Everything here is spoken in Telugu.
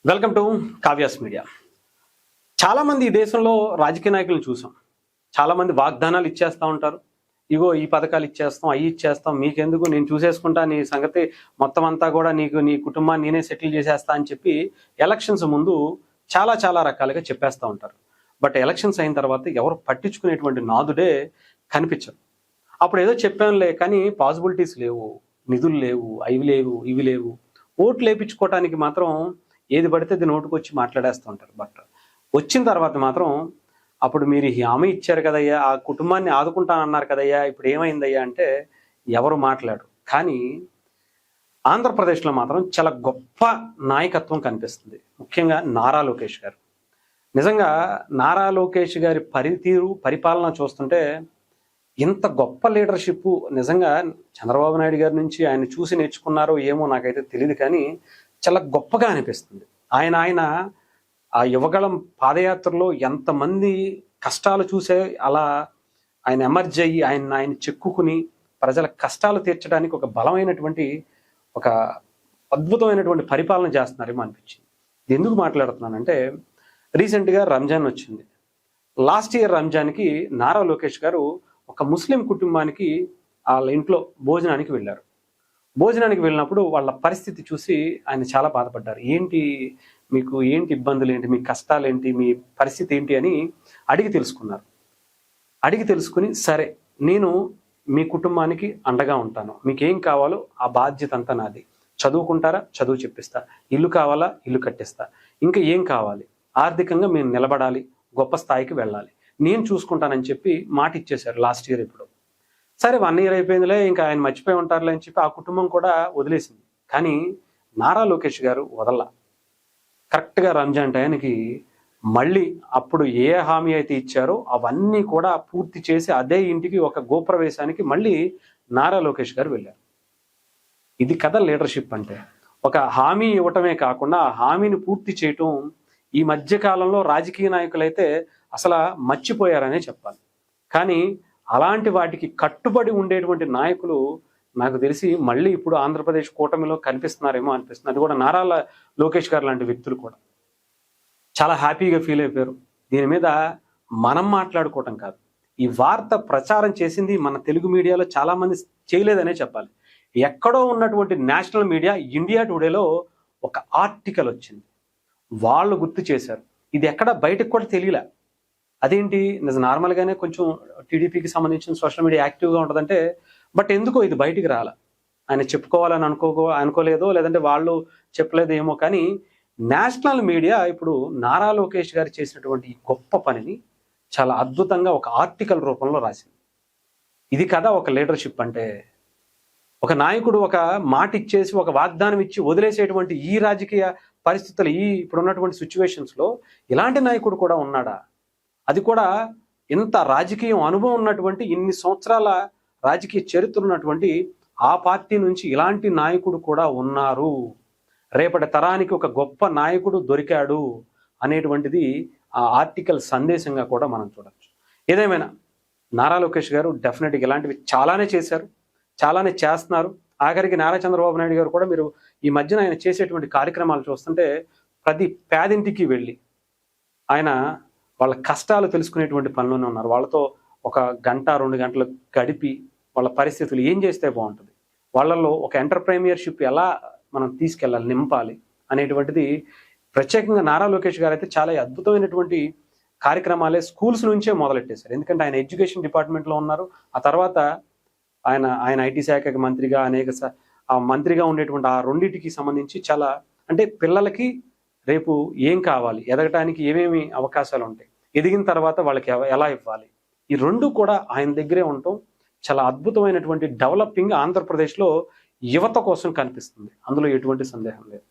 Welcome to Kavya's media. చాలా మంది ఈ దేశంలో రాజకీయ నాయకులను చూసాం. చాలా మంది వాగ్దానాలు ఇచ్చేస్తూ ఉంటారు. ఇగో ఈ పథకాలు ఇచ్చేస్తాం, అవి ఇచ్చేస్తాం, మీకెందుకు, నేను చూసేసుకుంటా, నీ సంగతి మొత్తం అంతా కూడా నీకు, నీ కుటుంబాన్ని నేనే సెటిల్ చేసేస్తా అని చెప్పి ఎలక్షన్స్ ముందు చాలా చాలా రకాలుగా చెప్పేస్తూ ఉంటారు. బట్ ఎలక్షన్స్ అయిన తర్వాత ఎవరు పట్టించుకునేటువంటి నాదుడే కనిపించరు. అప్పుడు ఏదో చెప్పానులే కానీ పాసిబిలిటీస్ లేవు, నిధులు లేవు, అవి లేవు, ఇవి లేవు. ఓట్లు వేయించుకోవటానికి మాత్రం ఏది పడితే అది నోటుకొచ్చి మాట్లాడేస్తూ ఉంటారు. బట్ వచ్చిన తర్వాత మాత్రం అప్పుడు మీరు హామీ ఇచ్చారు కదయ్యా, ఆ కుటుంబాన్ని ఆదుకుంటానన్నారు కదయ్యా, ఇప్పుడు ఏమైందయ్యా అంటే ఎవరు మాట్లాడరు. కానీ ఆంధ్రప్రదేశ్లో మాత్రం చాలా గొప్ప నాయకత్వం కనిపిస్తుంది. ముఖ్యంగా నారా లోకేష్ గారు. నిజంగా నారా లోకేష్ గారి పరిపాలన చూస్తుంటే ఇంత గొప్ప లీడర్షిప్ నిజంగా చంద్రబాబు నాయుడు గారి నుంచి ఆయన చూసి నేర్చుకున్నారో ఏమో నాకైతే తెలియదు, కానీ చాలా గొప్పగా అనిపిస్తుంది. ఆయన ఆ యువగళం పాదయాత్రలో ఎంతమంది కష్టాలు చూసే అలా ఆయన ఎమర్జ్ అయ్యి ఆయన చెక్కుకుని ప్రజల కష్టాలు తీర్చడానికి ఒక బలమైనటువంటి, ఒక అద్భుతమైనటువంటి పరిపాలన చేస్తున్నారేమో అనిపించింది. ఇది ఎందుకు మాట్లాడుతున్నానంటే, రీసెంట్గా రంజాన్ వచ్చింది. లాస్ట్ ఇయర్ రంజాన్కి నారా లోకేష్ గారు ఒక ముస్లిం కుటుంబానికి వాళ్ళ ఇంట్లో భోజనానికి వెళ్ళారు. భోజనానికి వెళ్ళినప్పుడు వాళ్ళ పరిస్థితి చూసి ఆయన చాలా బాధపడ్డారు. ఏంటి మీకు, ఏంటి ఇబ్బందులు, ఏంటి మీ కష్టాలు, ఏంటి మీ పరిస్థితి ఏంటి అని అడిగి తెలుసుకున్నారు. అడిగి తెలుసుకుని, సరే నేను మీ కుటుంబానికి అండగా ఉంటాను, మీకేం కావాలో ఆ బాధ్యత అంతా నాది, చదువుకుంటారా చదువు చెప్పిస్తా, ఇల్లు కావాలా ఇల్లు కట్టిస్తా, ఇంకా ఏం కావాలి, ఆర్థికంగా మేము నిలబడాలి, గొప్ప స్థాయికి వెళ్ళాలి, నేను చూసుకుంటానని చెప్పి మాట ఇచ్చేశారు లాస్ట్ ఇయర్. ఇప్పుడు సరే 1 year అయిపోయిందిలే, ఇంకా ఆయన మర్చిపోయి ఉంటారులే అని చెప్పి ఆ కుటుంబం కూడా వదిలేసింది. కానీ నారా లోకేష్ గారు వదల్లా. కరెక్ట్గా రంజాన్ టైంకి మళ్ళీ అప్పుడు ఏ హామీ అయితే ఇచ్చారో అవన్నీ కూడా పూర్తి చేసి అదే ఇంటికి ఒక గోప్రవేశానికి మళ్ళీ నారా లోకేష్ గారు వెళ్ళారు. ఇది కదా లీడర్షిప్ అంటే. ఒక హామీ ఇవ్వటమే కాకుండా ఆ హామీని పూర్తి చేయటం ఈ మధ్య కాలంలో రాజకీయ నాయకులైతే అసలు మర్చిపోయారనే చెప్పాలి. కానీ అలాంటి వాటికి కట్టుబడి ఉండేటువంటి నాయకులు నాకు తెలిసి మళ్ళీ ఇప్పుడు ఆంధ్రప్రదేశ్ కూటమిలో కనిపిస్తున్నారేమో అనిపిస్తుంది. అది కూడా నారా లోకేష్ గారు లాంటి వ్యక్తులు కూడా చాలా హ్యాపీగా ఫీల్ అయిపోయారు. దీని మీద మనం మాట్లాడుకోవటం కాదు, ఈ వార్త ప్రచారం చేసింది మన తెలుగు మీడియాలో చాలా మంది చేయలేదనే చెప్పాలి. ఎక్కడో ఉన్నటువంటి నేషనల్ మీడియా ఇండియా టుడేలో ఒక ఆర్టికల్ వచ్చింది, వాళ్ళు గుర్తు చేశారు. ఇది ఎక్కడ బయటకు కూడా తెలియలే. అదేంటి, నార్మల్గానే కొంచెం టీడీపీకి సంబంధించిన సోషల్ మీడియా యాక్టివ్గా ఉంటుందంటే, బట్ ఎందుకో ఇది బయటికి రాల. ఆయన చెప్పుకోవాలని అనుకోలేదో, లేదంటే వాళ్ళు చెప్పలేదేమో, కానీ నేషనల్ మీడియా ఇప్పుడు నారా లోకేష్ గారు చేసినటువంటి ఈ గొప్ప పనిని చాలా అద్భుతంగా ఒక ఆర్టికల్ రూపంలో రాసింది. ఇది కదా ఒక లీడర్షిప్ అంటే. ఒక నాయకుడు ఒక మాట ఇచ్చేసి, ఒక వాగ్దానం ఇచ్చి వదిలేసేటువంటి ఈ రాజకీయ పరిస్థితులు, ఈ ఇప్పుడున్నటువంటి సిచ్యువేషన్స్లో ఇలాంటి నాయకుడు కూడా ఉన్నాడా? అది కూడా ఇంత రాజకీయం అనుభవం ఉన్నటువంటి, ఇన్ని సంవత్సరాల రాజకీయ చరిత్ర ఉన్నటువంటి ఆ పార్టీ నుంచి ఇలాంటి నాయకుడు కూడా ఉన్నారు, రేపటి తరానికి ఒక గొప్ప నాయకుడు దొరికాడు అనేటువంటిది ఆ ఆర్టికల్ సందేశంగా కూడా మనం చూడొచ్చు. ఏదేమైనా నారా లోకేష్ గారు డెఫినెట్గా ఇలాంటివి చాలానే చేశారు, చాలానే చేస్తున్నారు. ఆఖరికి నారా చంద్రబాబు నాయుడు గారు కూడా మీరు ఈ మధ్యన ఆయన చేసేటువంటి కార్యక్రమాలు చూస్తుంటే ప్రతి పేదింటికి వెళ్ళి ఆయన వాళ్ళ కష్టాలు తెలుసుకునేటువంటి పనిలోనే ఉన్నారు. వాళ్ళతో 1 గంట 2 గంటలు గడిపి వాళ్ళ పరిస్థితులు ఏం చేస్తే బాగుంటుంది, వాళ్ళల్లో ఒక ఎంటర్ప్రైన్యూర్షిప్ ఎలా మనం తీసుకెళ్ళాలి, నింపాలి అనేటువంటిది ప్రత్యేకంగా నారా లోకేష్ గారు అయితే చాలా అద్భుతమైనటువంటి కార్యక్రమాలే స్కూల్స్ నుంచే మొదలెట్టేశారు. ఎందుకంటే ఆయన ఎడ్యుకేషన్ డిపార్ట్మెంట్లో ఉన్నారు. ఆ తర్వాత ఆయన ఐటీ శాఖకి మంత్రిగా, ఆ మంత్రిగా ఉండేటువంటి ఆ రెండింటికి సంబంధించి చాలా, అంటే పిల్లలకి రేపు ఏం కావాలి, ఎదగటానికి ఏమేమి అవకాశాలు ఉంటాయి, ఎదిగిన తర్వాత వాళ్ళకి ఎలా ఇవ్వాలి, ఈ రెండు కూడా ఆయన దగ్గరే ఉండటం చాలా అద్భుతమైనటువంటి డెవలపింగ్ ఆంధ్రప్రదేశ్లో యువత కోసం కనిపిస్తుంది. అందులో ఎటువంటి సందేహం లేదు.